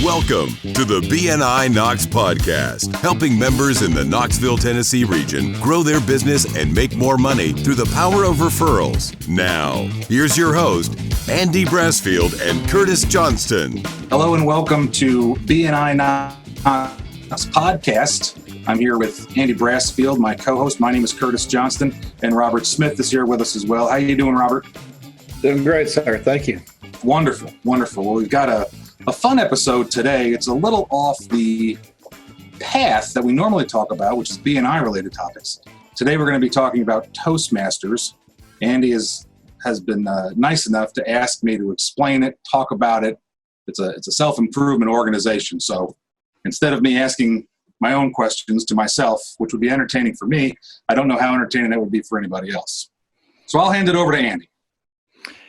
Welcome to the BNI Knox podcast, helping members in the Knoxville, Tennessee region grow their business and make more money through the power of referrals. Now, here's your host, Andy Brassfield and Curtis Johnston. Hello and welcome to BNI Knox podcast. I'm here with Andy Brassfield, my co-host. My name is Curtis Johnston, and Robert Smith is here with us as well. How you doing, Robert? Doing great, sir. Thank you. Wonderful, wonderful. Well, we've got a fun episode today. It's a little off the path that we normally talk about, which is BNI related topics. Today we're going to be talking about Toastmasters. Andy has been nice enough to ask me to explain it, talk about it. It's a self-improvement organization. So instead of me asking my own questions to myself, which would be entertaining for me, I don't know how entertaining that would be for anybody else. So I'll hand it over to Andy.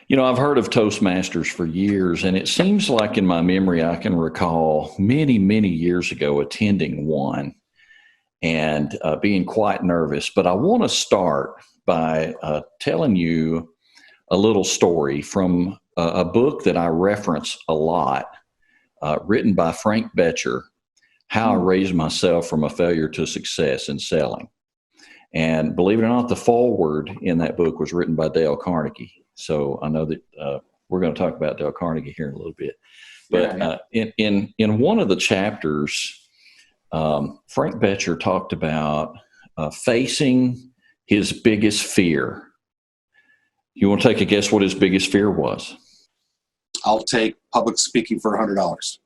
You know, I've heard of Toastmasters for years, and it seems like in my memory I can recall many, many years ago attending one and being quite nervous. But I want to start by telling you a little story from a book that I reference a lot, written by Frank Boettcher, How I Raised Myself from a Failure to Success in Selling. And believe it or not, the foreword in that book was written by Dale Carnegie. So I know that we're going to talk about Dale Carnegie here in a little bit. But in one of the chapters, Frank Boettcher talked about facing his biggest fear. You want to take a guess what his biggest fear was? I'll take public speaking for $100.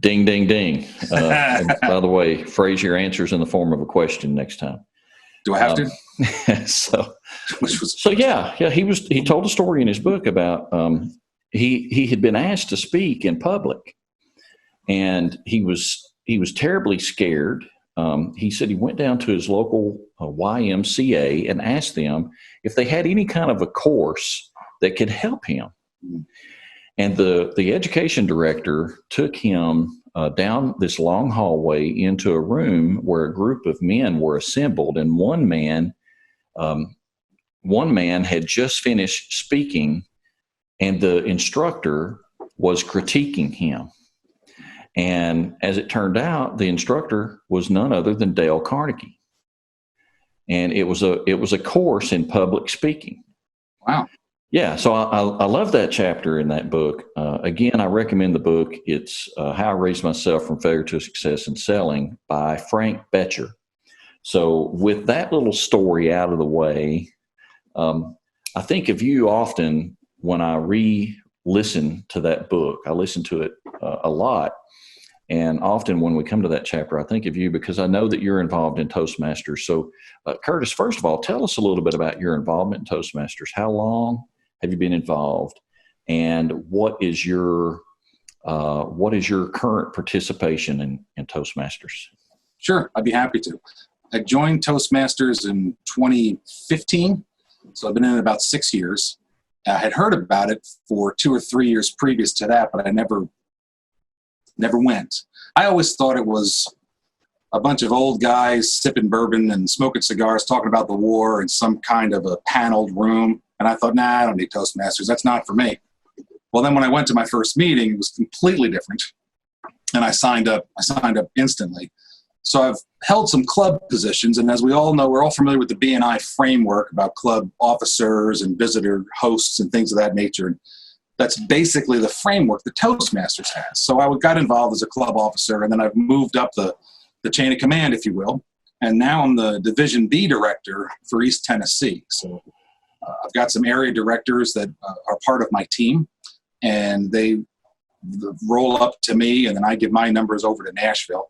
Ding, ding, ding. And by the way, phrase your answers in the form of a question next time. Do I have to? He told a story in his book about he had been asked to speak in public, and he was terribly scared. He said he went down to his local YMCA and asked them if they had any kind of a course that could help him. And the education director took him down this long hallway into a room where a group of men were assembled, and one man had just finished speaking, and the instructor was critiquing him. And as it turned out, the instructor was none other than Dale Carnegie, and it was a course in public speaking. Wow. Yeah, so I love that chapter in that book. Again, I recommend the book. It's How I Raised Myself from Failure to Success in Selling by Frank Boettcher. So with that little story out of the way, I think of you often when I re-listen to that book. I listen to it a lot. And often when we come to that chapter, I think of you because I know that you're involved in Toastmasters. So Curtis, first of all, tell us a little bit about your involvement in Toastmasters. How long have you been involved, and what is your current participation in Toastmasters? Sure, I'd be happy to. I joined Toastmasters in 2015, so I've been in it about 6 years. I had heard about it for 2 or 3 years previous to that, but I never went. I always thought it was a bunch of old guys sipping bourbon and smoking cigars, talking about the war in some kind of a paneled room. And I thought, I don't need Toastmasters. That's not for me. Well, then when I went to my first meeting, it was completely different. And I signed up instantly. So I've held some club positions. And as we all know, we're all familiar with the BNI framework about club officers and visitor hosts and things of that nature. And that's basically the framework that Toastmasters has. So I got involved as a club officer, and then I've moved up the chain of command, if you will. And now I'm the Division B director for East Tennessee. So I've got some area directors that are part of my team, and they roll up to me, and then I give my numbers over to Nashville.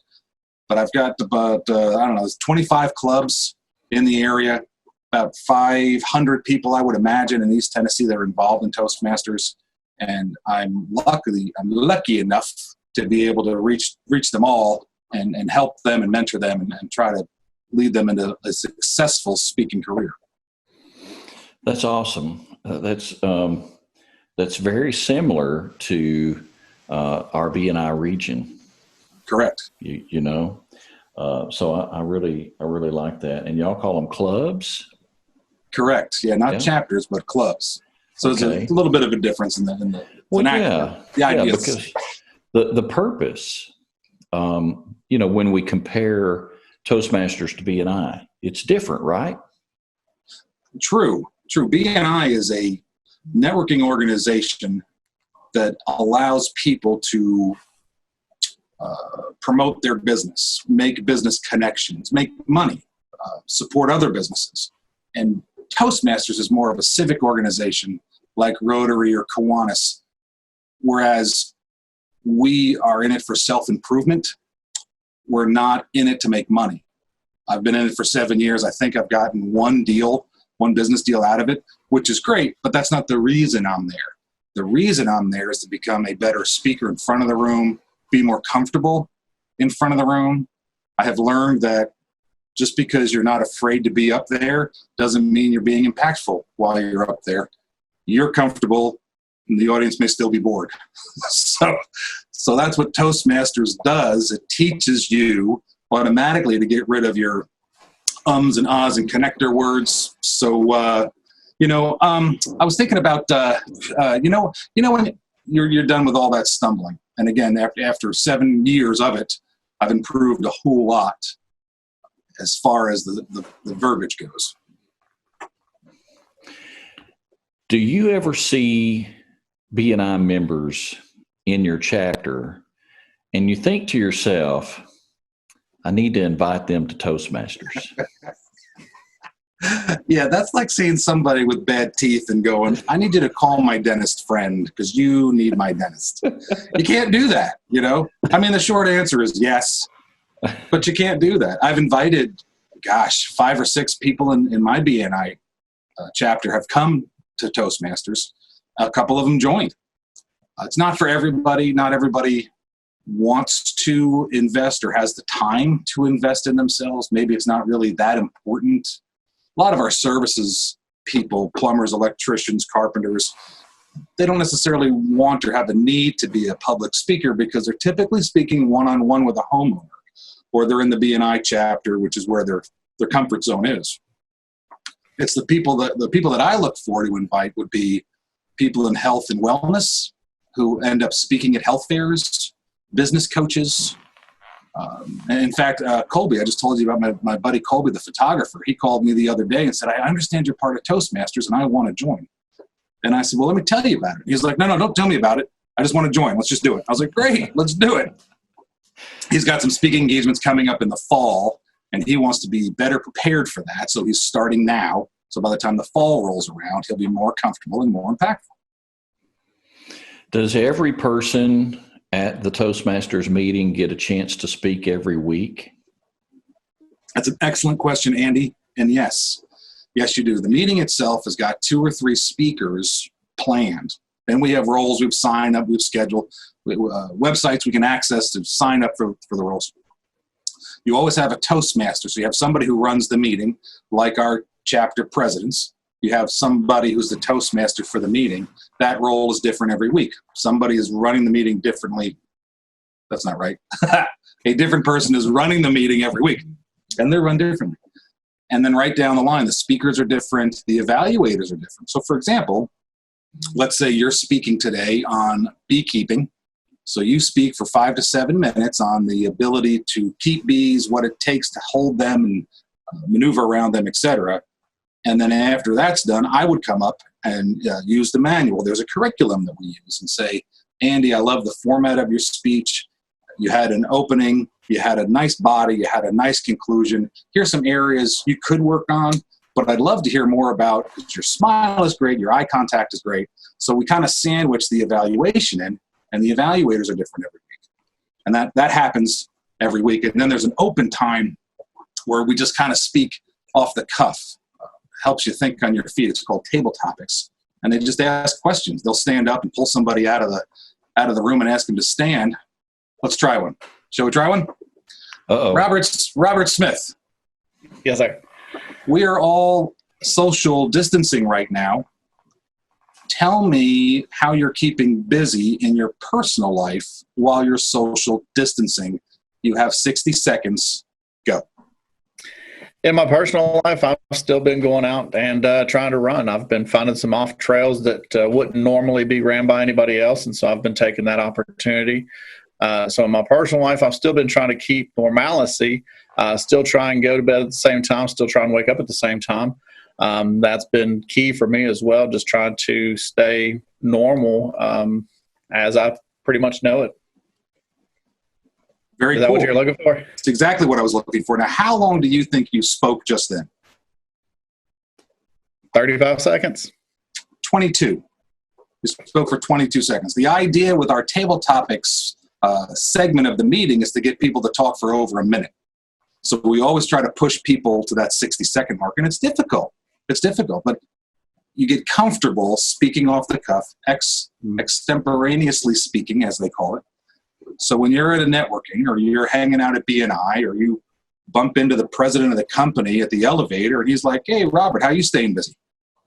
But I've got about, 25 clubs in the area, about 500 people, I would imagine, in East Tennessee that are involved in Toastmasters. And I'm lucky enough to be able to reach them all and help them and mentor them and try to lead them into a successful speaking career. That's awesome. That's very similar to our BNI region. Correct. You know, so I really like that. And y'all call them clubs? Correct. Yeah, not chapters, but clubs. So there's a little bit of a difference in the well, vernacular. The idea because The purpose, when we compare Toastmasters to BNI, it's different, right? True. BNI is a networking organization that allows people to promote their business, make business connections, make money, support other businesses. And Toastmasters is more of a civic organization like Rotary or Kiwanis, whereas we are in it for self-improvement. We're not in it to make money. I've been in it for 7 years. I think I've gotten one business deal out of it, which is great, but that's not the reason I'm there. The reason I'm there is to become a better speaker in front of the room, be more comfortable in front of the room. I have learned that just because you're not afraid to be up there doesn't mean you're being impactful while you're up there. You're comfortable, and the audience may still be bored. So that's what Toastmasters does. It teaches you automatically to get rid of your ums and ahs and connector words. So, I was thinking about, when you're done with all that stumbling. And again, after 7 years of it, I've improved a whole lot as far as the verbiage goes. Do you ever see BNI members in your chapter and you think to yourself, I need to invite them to Toastmasters? Yeah, that's like seeing somebody with bad teeth and going, I need you to call my dentist friend because you need my dentist. You can't do that, I mean, the short answer is yes, but you can't do that. I've invited, 5 or 6 people in my BNI chapter have come to Toastmasters. A couple of them joined. It's not for everybody. Not everybody wants to invest or has the time to invest in themselves. Maybe it's not really that important. A lot of our services people, plumbers, electricians, carpenters, they don't necessarily want or have a need to be a public speaker because they're typically speaking one-on-one with a homeowner, or they're in the BNI chapter, which is where their comfort zone is. It's the people that I look for to invite would be people in health and wellness who end up speaking at health fairs, business coaches. And in fact, Colby, I just told you about my buddy Colby, the photographer. He called me the other day and said, I understand you're part of Toastmasters and I want to join. And I said, well, let me tell you about it. He's like, no, don't tell me about it. I just want to join. Let's just do it. I was like, great, let's do it. He's got some speaking engagements coming up in the fall, and he wants to be better prepared for that. So he's starting now. So by the time the fall rolls around, he'll be more comfortable and more impactful. Does every person at the Toastmasters meeting get a chance to speak every week? That's an excellent question, Andy. And yes, you do. The meeting itself has got 2 or 3 speakers planned. Then we have roles we've signed up, we've scheduled, websites we can access to sign up for the roles. You always have a Toastmaster. So you have somebody who runs the meeting, like our chapter presidents. You have somebody who's the Toastmaster for the meeting. That role is different every week. Somebody is running the meeting differently. That's not right. A different person is running the meeting every week, and they're run differently. And then right down the line, the speakers are different. The evaluators are different. So for example, let's say you're speaking today on beekeeping. So you speak for 5 to 7 minutes on the ability to keep bees, what it takes to hold them and maneuver around them, etc. And then after that's done, I would come up and use the manual. There's a curriculum that we use and say, Andy, I love the format of your speech. You had an opening, you had a nice body, you had a nice conclusion. Here's some areas you could work on, but I'd love to hear more about, because your smile is great, your eye contact is great. So we kind of sandwich the evaluation in, and the evaluators are different every week. And that happens every week. And then there's an open time where we just kind of speak off the cuff. Helps you think on your feet. It's called table topics. And they just ask questions. They'll stand up and pull somebody out of the room and ask them to stand. Let's try one. Shall we try one? Uh-oh. Robert Smith. Yes, sir. We are all social distancing right now. Tell me how you're keeping busy in your personal life while you're social distancing. You have 60 seconds. Go. In my personal life, I've still been going out and trying to run. I've been finding some off trails that wouldn't normally be ran by anybody else, and so I've been taking that opportunity. So in my personal life, I've still been trying to keep normalcy, still try and go to bed at the same time, still try and wake up at the same time. That's been key for me as well, just trying to stay normal as I pretty much know it. Very Is that cool. what you're looking for? It's exactly what I was looking for. Now, how long do you think you spoke just then? 35 seconds. 22. You spoke for 22 seconds. The idea with our table topics segment of the meeting is to get people to talk for over a minute. So we always try to push people to that 60-second mark, and it's difficult. It's difficult, but you get comfortable speaking off the cuff, extemporaneously speaking, as they call it. So when you're at a networking or you're hanging out at BNI or you bump into the president of the company at the elevator and he's like, hey, Robert, how are you staying busy?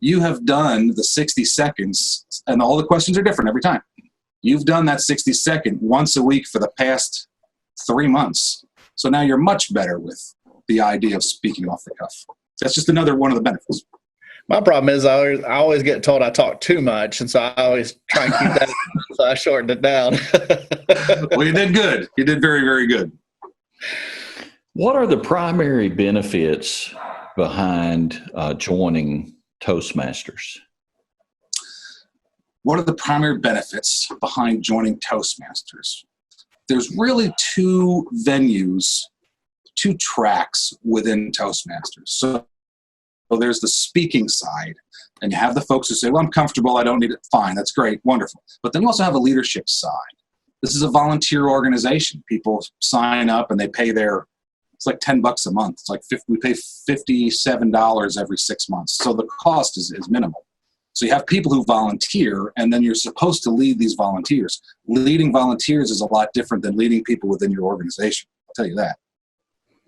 You have done the 60 seconds, and all the questions are different every time. You've done that 60-second once a week for the past 3 months. So now you're much better with the idea of speaking off the cuff. That's just another one of the benefits. My problem is I always get told I talk too much, and so I always try and keep that, so I shortened it down. Well, you did good. You did very, very good. What are the primary benefits behind joining Toastmasters? What are the primary benefits behind joining Toastmasters? There's really two venues, two tracks within Toastmasters. So there's the speaking side, and you have the folks who say, well, I'm comfortable, I don't need it. Fine, that's great, wonderful. But then you also have a leadership side. This is a volunteer organization. People sign up and they pay it's like $10 a month. It's like we pay $57 every 6 months. So the cost is minimal. So you have people who volunteer, and then you're supposed to lead these volunteers. Leading volunteers is a lot different than leading people within your organization. I'll tell you that.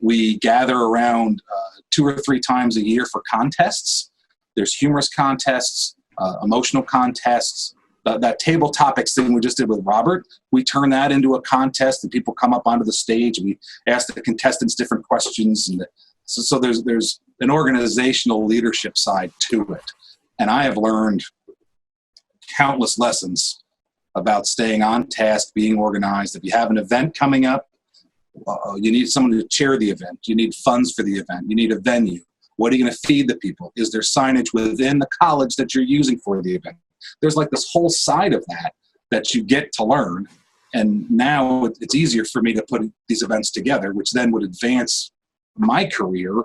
We gather around 2 or 3 times a year for contests. There's humorous contests, emotional contests. That table topics thing we just did with Robert, we turn that into a contest, and people come up onto the stage, and we ask the contestants different questions. And so there's an organizational leadership side to it. And I have learned countless lessons about staying on task, being organized. If you have an event coming up, you need someone to chair the event. You need funds for the event. You need a venue. What are you going to feed the people? Is there signage within the college that you're using for the event? There's like this whole side of that you get to learn. And now it's easier for me to put these events together, which then would advance my career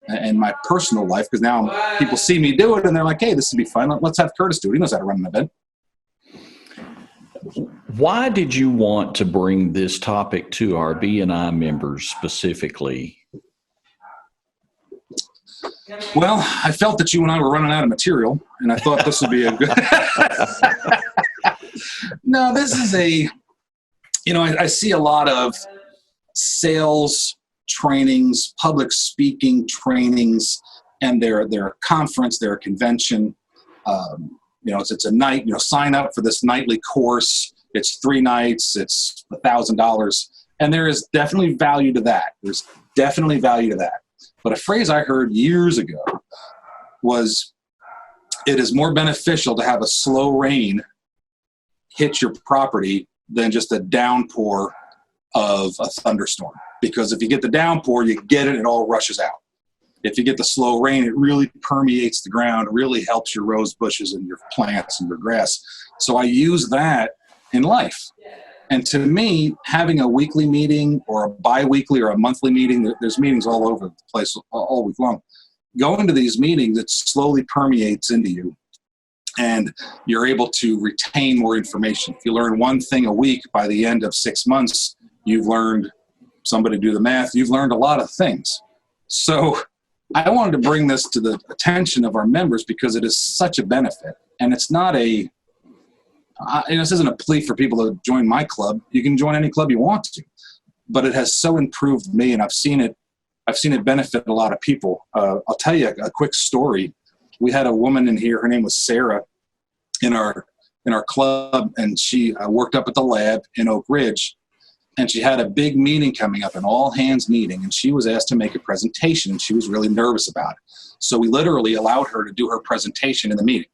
and my personal life, because now people see me do it and they're like, hey, this would be fun. Let's have Curtis do it. He knows how to run an event. Why did you want to bring this topic to our BNI members specifically? Well, I felt that you and I were running out of material, and I thought this would be a good... No, this is I see a lot of sales trainings, public speaking trainings, and they're a conference, they're a convention. It's a night, sign up for this nightly course. It's 3 nights, it's $1,000. And there is definitely value to that. There's definitely value to that. But a phrase I heard years ago was, it is more beneficial to have a slow rain hit your property than just a downpour of a thunderstorm. Because if you get the downpour, you get it, it all rushes out. If you get the slow rain, it really permeates the ground, really helps your rose bushes and your plants and your grass. So I use that in life. And to me, having a weekly meeting or a bi-weekly or a monthly meeting, there's meetings all over the place all week long. Going to these meetings, it slowly permeates into you, and you're able to retain more information. If you learn one thing a week, by the end of 6 months, you've learned, somebody do the math, you've learned a lot of things. So I wanted to bring this to the attention of our members because it is such a benefit. And it's not this isn't a plea for people to join my club. You can join any club you want to, but it has so improved me, and I've seen it benefit a lot of people. I'll tell you a quick story. We had a woman in here, her name was Sarah, in our club, and she worked up at the lab in Oak Ridge, and she had a big meeting coming up, an all hands meeting, and she was asked to make a presentation, and she was really nervous about it. So we literally allowed her to do her presentation in the meeting.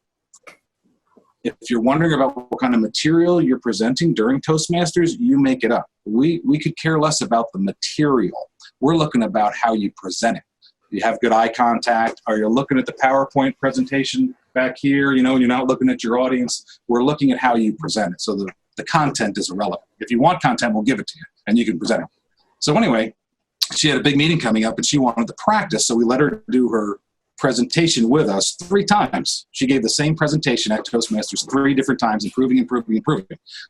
If you're wondering about what kind of material you're presenting during Toastmasters, you make it up. We could care less about the material. We're looking about how you present it. You have good eye contact. Are you looking at the PowerPoint presentation back here? You know, you're not looking at your audience. We're looking at how you present it. So the content is irrelevant. If you want content, we'll give it to you, and you can present it. So anyway, she had a big meeting coming up, and she wanted to practice, so we let her do her presentation with us 3 times. She gave the same presentation at Toastmasters 3 different times, improving.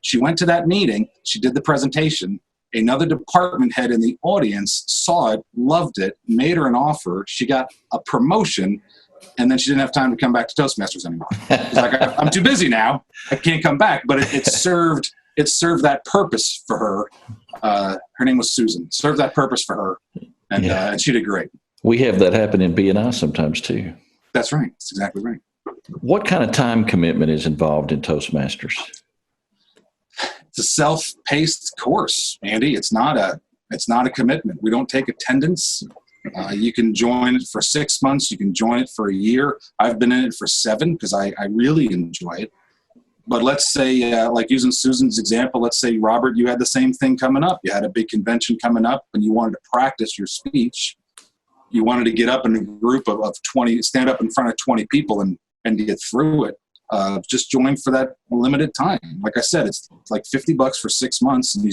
She went to that meeting, she did the presentation. Another department head in the audience saw it, loved it, made her an offer. She got a promotion, and then she didn't have time to come back to Toastmasters anymore. She's like, I'm too busy now. I can't come back. But it served that purpose for her. Her name was Susan. Served that purpose for her, and she did great. We have that happen in BNI sometimes too. That's right. That's exactly right. What kind of time commitment is involved in Toastmasters? It's a self-paced course, Andy. It's not a commitment. We don't take attendance. You can join it for 6 months. You can join it for a year. I've been in it for 7 because I really enjoy it. But let's say, like using Susan's example, let's say, Robert, you had the same thing coming up. You had a big convention coming up and you wanted to practice your speech. You wanted to get up in a group of 20, stand up in front of 20 people and get through it. Just join for that limited time. Like I said, it's like $50 for 6 months, and you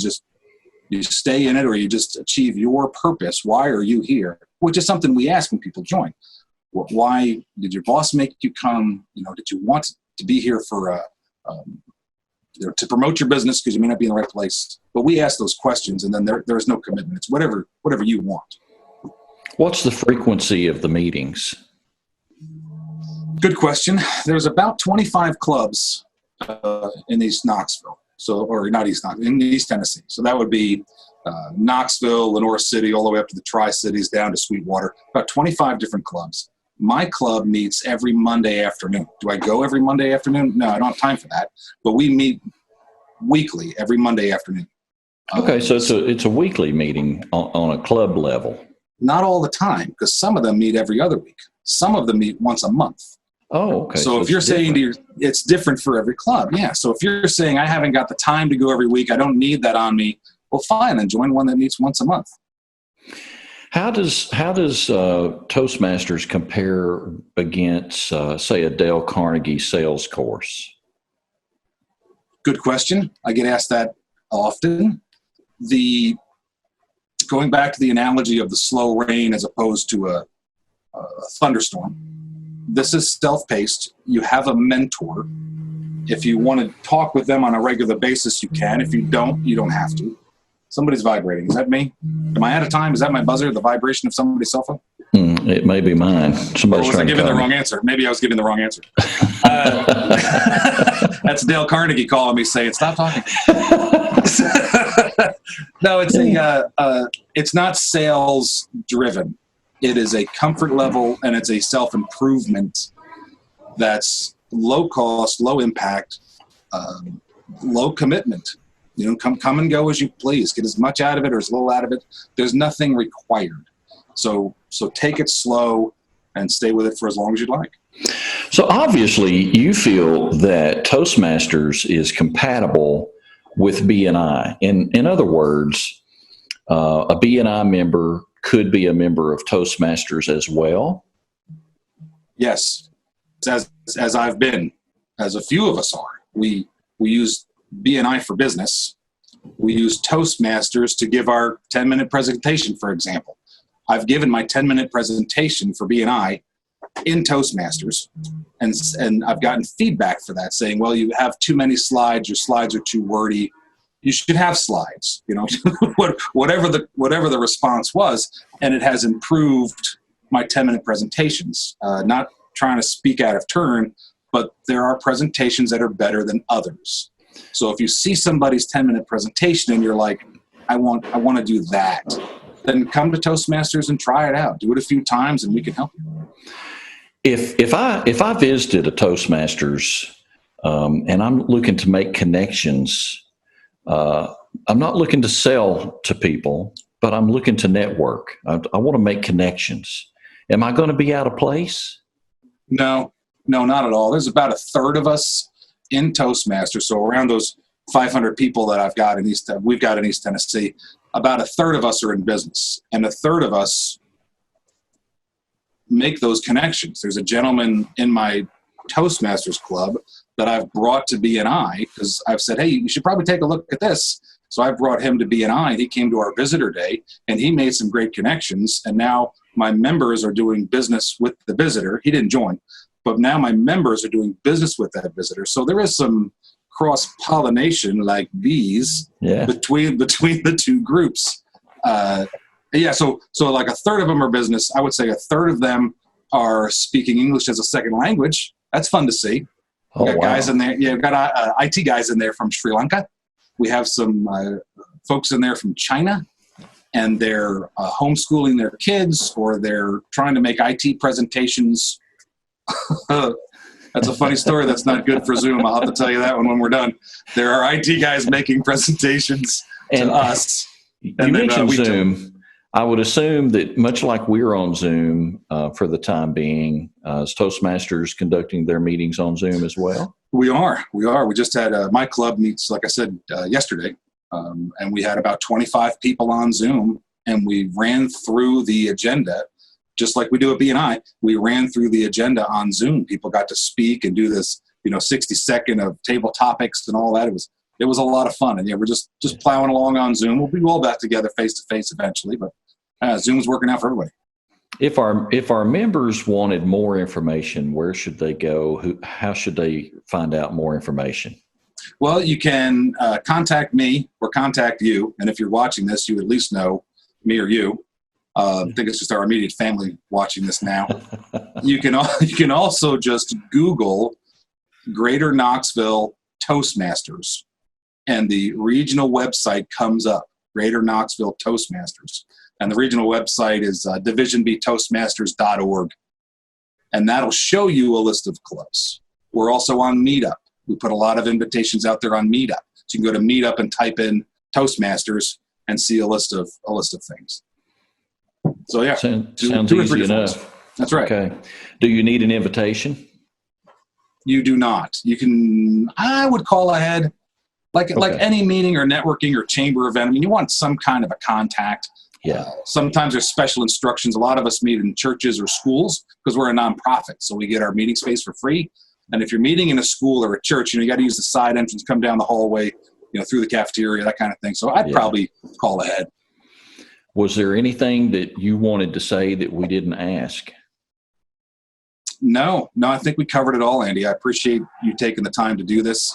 stay in it, or you just achieve your purpose. Why are you here? Which is something we ask when people join. Why did your boss make you come? You know, did you want to be here for to promote your business because you may not be in the right place? But we ask those questions, and then there's no commitment. It's whatever you want. What's the frequency of the meetings? Good question. There's about 25 clubs in East Knoxville. In East Tennessee. So that would be Knoxville, Lenore City, all the way up to the Tri-Cities, down to Sweetwater. About 25 different clubs. My club meets every Monday afternoon. Do I go every Monday afternoon? No, I don't have time for that. But we meet weekly, every Monday afternoon. Okay, so it's a weekly meeting on a club level. Not all the time, because some of them meet every other week. Some of them meet once a month. Oh, okay. So if you're saying it's different for every club, yeah. So if you're saying I haven't got the time to go every week, I don't need that on me, well, fine, then join one that meets once a month. How does Toastmasters compare against, say, a Dale Carnegie sales course? Good question. I get asked that often. Going back to the analogy of the slow rain as opposed to a thunderstorm, this is self-paced. You have a mentor. If you want to talk with them on a regular basis, you can. If you don't, you don't have to. Somebody's vibrating. Is that me? Am I out of time? Is that my buzzer, the vibration of somebody's cell phone? It may be mine. Somebody's or was I giving the wrong answer? Maybe I was giving the wrong answer. That's Dale Carnegie calling me saying, stop talking. No, it's not sales driven. It is a comfort level, and it's a self-improvement that's low cost, low impact, low commitment. You know, come and go as you please. Get as much out of it or as little out of it. There's nothing required. So take it slow and stay with it for as long as you'd like. So obviously you feel that Toastmasters is compatible with BNI. In other words, a BNI member could be a member of Toastmasters as well. Yes, as I've been, as a few of us are. We use BNI for business. We use Toastmasters to give our 10-minute presentation, for example. I've given my 10-minute presentation for BNI in Toastmasters, and I've gotten feedback for that, saying, well, you have too many slides, your slides are too wordy. You should have slides, you know, whatever the response was, and it has improved my 10-minute presentations. Not trying to speak out of turn, but there are presentations that are better than others. So if you see somebody's 10-minute presentation and you're like, I want to do that, then come to Toastmasters and try it out. Do it a few times and we can help you. If I visited a Toastmasters and I'm looking to make connections, I'm not looking to sell to people, but I'm looking to network. I want to make connections. Am I going to be out of place? No, not at all. There's about a third of us in Toastmasters, so around those 500 people that we've got in East Tennessee, about a third of us are in business, and a third of us make those connections. There's a gentleman in my Toastmasters club that I've brought to BNI because I've said, hey, you should probably take a look at this. So I brought him to BNI, and he came to our visitor day, and he made some great connections. And now my members are doing business with the visitor. He didn't join, but now my members are doing business with that visitor. So there is some cross-pollination like bees between the two groups. So like a third of them are business. I would say a third of them are speaking English as a second language. That's fun to see. We've got guys in there. Yeah, we've got IT guys in there from Sri Lanka. We have some folks in there from China, and they're homeschooling their kids, or they're trying to make IT presentations. That's a funny story. That's not good for Zoom. I'll have to tell you that one when we're done. There are IT guys making presentations to us. You mentioned Zoom. I would assume that much like we're on Zoom for the time being, is Toastmasters conducting their meetings on Zoom as well? We are. We just had my club meets, like I said, yesterday, and we had about 25 people on Zoom, and we ran through the agenda, just like we do at BNI. We ran through the agenda on Zoom. People got to speak and do this, 60-second of table topics and all that. It was a lot of fun, and we're just plowing along on Zoom. We'll be all back together face to face eventually, but Zoom's working out for everybody. If our members wanted more information, where should they go? How should they find out more information? Well, you can contact me or contact you, and if you're watching this, you at least know me or you. I think it's just our immediate family watching this now. You can also just Google Greater Knoxville Toastmasters, and the regional website comes up, Greater Knoxville Toastmasters. And the regional website is divisionbtoastmasters.org. And that'll show you a list of clubs. We're also on Meetup. We put a lot of invitations out there on Meetup. So you can go to Meetup and type in Toastmasters and see a list of things. So yeah. Sounds easy enough. That's right. Okay. Do you need an invitation? You do not. You can, I would call ahead. Like any meeting or networking or chamber event, you want some kind of a contact. Yeah. Sometimes there's special instructions. A lot of us meet in churches or schools because we're a nonprofit, so we get our meeting space for free. And if you're meeting in a school or a church, you got to use the side entrance, come down the hallway, through the cafeteria, that kind of thing. So I'd probably call ahead. Was there anything that you wanted to say that we didn't ask? No, I think we covered it all, Andy. I appreciate you taking the time to do this.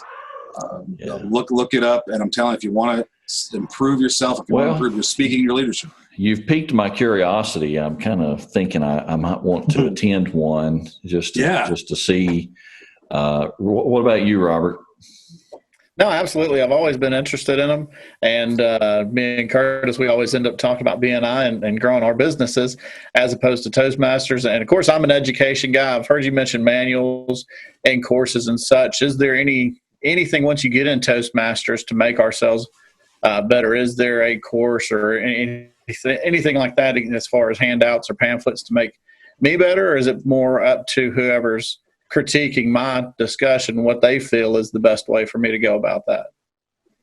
Look it up, and I'm telling you, if you want to improve yourself, if you want to improve your speaking, your leadership. You've piqued my curiosity. I'm kind of thinking I might want to attend one just to see. What about you, Robert? No, absolutely. I've always been interested in them. And me and Curtis, we always end up talking about BNI and growing our businesses as opposed to Toastmasters. And, of course, I'm an education guy. I've heard you mention manuals and courses and such. Is there anything once you get in Toastmasters to make ourselves better? Is there a course or anything like that as far as handouts or pamphlets to make me better? Or is it more up to whoever's critiquing my discussion, what they feel is the best way for me to go about that?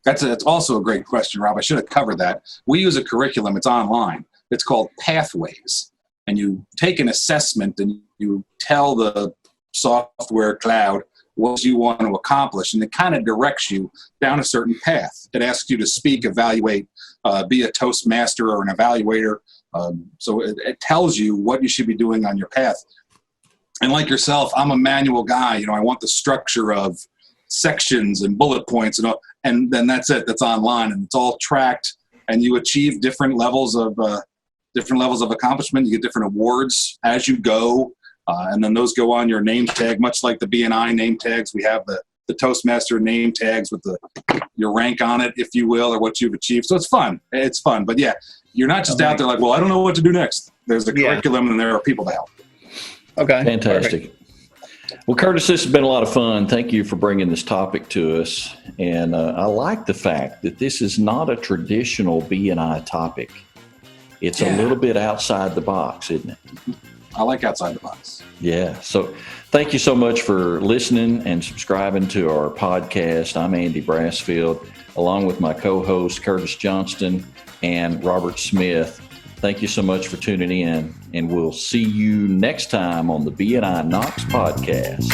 That's also a great question, Rob. I should have covered that. We use a curriculum. It's online. It's called Pathways. And you take an assessment and you tell the software cloud what you want to accomplish, and it kind of directs you down a certain path. It asks you to speak, evaluate, be a Toastmaster or an evaluator. So it tells you what you should be doing on your path. And like yourself, I'm a manual guy. I want the structure of sections and bullet points and then that's it. That's online, and it's all tracked. And you achieve different levels of accomplishment. You get different awards as you go, and then those go on your name tag, much like the BNI name tags. We have the Toastmaster name tags with your rank on it, if you will, or what you've achieved. So it's fun. It's fun. But yeah, you're not just out there like, well, I don't know what to do next. There's a curriculum, and there are people to help. Okay. Fantastic. Perfect. Well, Curtis, this has been a lot of fun. Thank you for bringing this topic to us. And I like the fact that this is not a traditional BNI topic. It's a little bit outside the box, isn't it? I like outside the box. Yeah. So Thank you so much for listening and subscribing to our podcast. I'm Andy Brassfield, along with my co-host Curtis Johnston and Robert Smith. Thank you so much for tuning in, and we'll see you next time on the BNI Knox podcast.